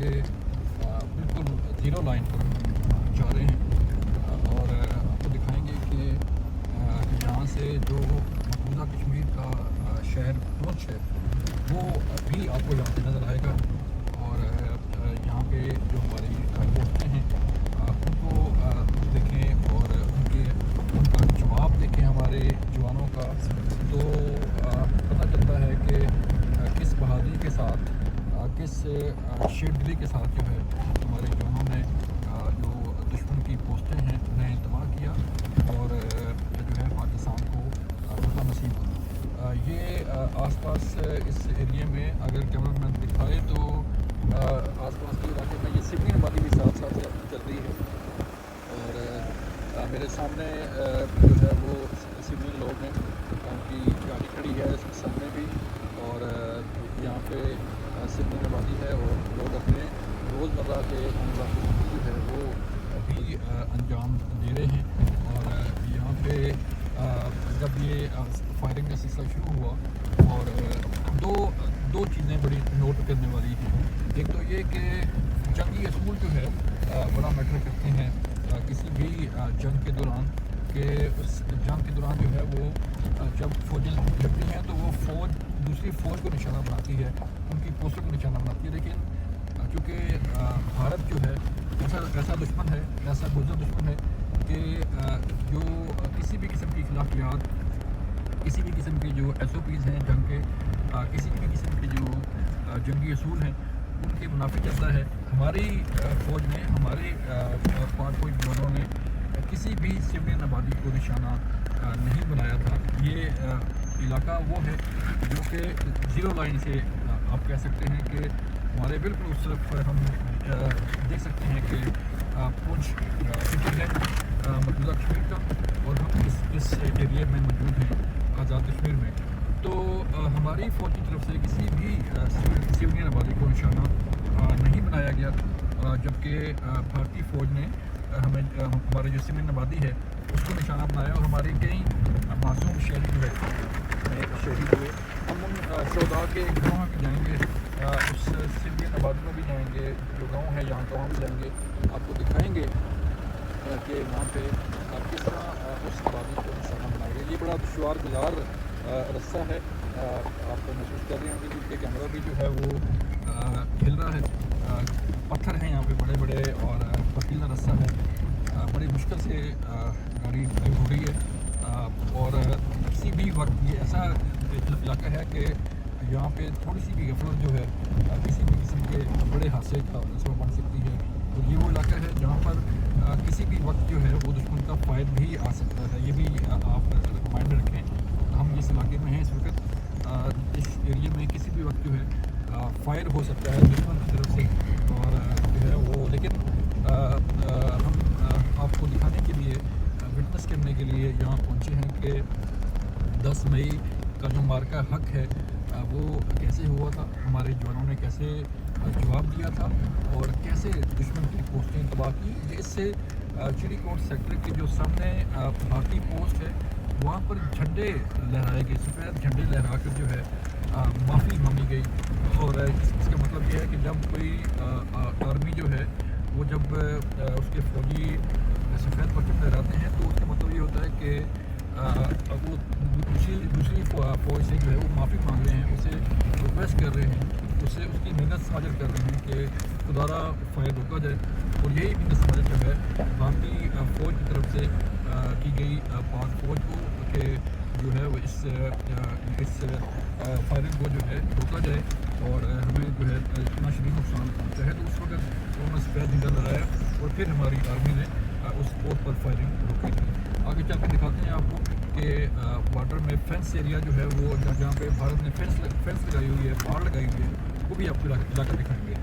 के बिल्कुल zero line पर जा रहे हैं और आपको दिखाएंगे कि यहाँ से जो मकबूजा कश्मीर का शहर पूंछ है वो भी आपको यहाँ से नज़र आएगा। और यहाँ पे जो हमारी पोस्टें हैं उनको देखें और उनका जवाब देखें हमारे जवानों का, तो पता चलता है कि किस बहादुरी के साथ, किस शेरदिली के साथ जो है हमारे जवानों ने जो दुश्मन की पोस्टें हैं उन्हें तबाह किया और जो है पाकिस्तान को फतह नसीब हुआ। ये आसपास इस एरिया में अगर कैमरा मैन दिखाए तो आसपास के इलाके में ये सिविलियन वाली भी साथ साथ चल रही है और मेरे सामने जो है वो सिविलियन लोग हैं, उनकी गाड़ी खड़ी है सामने भी और यहाँ पे सिविलियन आबादी है और लोग अपने रोज़मर्रा के जो है वो अभी अंजाम दे रहे हैं। और यहाँ पे जब ये फायरिंग का सिलसिला शुरू हुआ और दो चीज़ें बड़ी नोट करने वाली हैं। एक तो ये कि जंगी असूल जो है बड़ा मैटर करते हैं किसी भी जंग के दौरान, कि उस जंग के दौरान जो है वो जब फौजें लड़ती हैं तो वो फ़ौज दूसरी फ़ौज को निशाना बनाती है, उनकी पोस्टों को निशाना बनाती है। लेकिन चूँकि भारत जो है ऐसा दुश्मन है, ऐसा बुज़ुर्ग दुश्मन है कि जो किसी भी किस्म की खिलाफियात, किसी भी किस्म के जो SOPs हैं जंग के, किसी भी किस्म के जो जंगी असूल हैं उनके मुनाफिक चलता है। हमारी फ़ौज ने, हमारे पाक फौज जवानों ने किसी भी सिविलियन आबादी को निशाना नहीं बनाया था। ये इलाका वो है जो कि ज़ीरो लाइन से आप कह सकते हैं कि हमारे बिल्कुल उस तरफ हम देख सकते हैं कि पूंछ सिटी है मकबूजा कश्मीर का और हम इस एरिया में मौजूद हैं आज़ाद कश्मीर में। तो हमारी फ़ौज की तरफ से किसी भी सिविलियन आबादी को निशाना नहीं बनाया गया, जबकि भारतीय फ़ौज ने हमारे जो सिविलियन आबादी है उसको निशाना बनाया और हमारे कई मासूम शहीद हुए। हम उन शोधा के गाँव भी जाएंगे, उस सिविलियन आबादी में भी जाएंगे, जो गाँव है यहाँ का वहाँ भी जाएंगे, आपको दिखाएंगे कि वहाँ पे किस तरह उस आबादी को निशाना बनाया गया। ये बड़ा दुश्वार गुजार रास्ता है, आप महसूस कर रहे होंगे क्योंकि कैमरा भी जो है वो हिल रहा है। पत्थर हैं यहाँ पे बड़े बड़े और पथरीला रास्ता है, बड़ी मुश्किल से गाड़ी ड्राइव हो रही है और किसी भी वक्त ये ऐसा इलाका है कि यहाँ पे थोड़ी सी भी गफलत जो है किसी भी किस्म के बड़े हादसे का सबब बन सकती है। तो ये वो इलाका है जहाँ पर किसी भी वक्त जो है वो दुश्मन का फायर भी आ सकता है। ये भी आप माइंड रखें। हम जिस इलाके में हैं इस वक्त, इस एरिया में किसी भी वक्त जो है फायर हो सकता है दुश्मन की तरफ से और जो है वो। लेकिन हम आपको दिखाने के लिए, विटनेस करने के लिए यहाँ पहुँचे हैं कि 10 मई का जो मार्का हक है वो कैसे हुआ था, हमारे जवानों ने कैसे जवाब दिया था और कैसे दुश्मन की पोस्टें तबाह की। इससे चिड़ीकोट सेक्टर के जो सामने भारतीय पोस्ट है वहाँ पर झंडे लहराए गए, सफ़ेद झंडे लहरा कर जो है माफ़ी मांगी गई। और इसका मतलब ये है कि जब कोई आर्मी जो है वो जब उसके फौजी सफ़ेद परचम लहराते हैं तो उसका मतलब ये होता है कि वो दूसरी फौज से जो है वो माफ़ी मांग रहे हैं, उसे रिक्वेस्ट कर रहे हैं, उससे उसकी मिन्नत समझ कर रहे हैं कि खुदारा फायर रोका जाए। और यही मिन्नत समझ जो है भारतीय फ़ौज की तरफ से की गई पाक फ़ौज को कि जो है वो इस फायरिंग को जो है रोका जाए और हमें जो है इतना शदीद नुकसान पहुँचा है। तो उस वक्त उन्होंने सफ़ेद झंडा लहराया और फिर हमारी आर्मी ने उस पोस्ट पर फायरिंग रोकी थी। आगे चल के दिखाते हैं आपको कि बॉर्डर में फेंस एरिया जो है वो जहाँ पे भारत ने फेंस लगाई हुई है, बाड़ लगाई हुई है, वो भी आपको इलाका दिखाएंगे।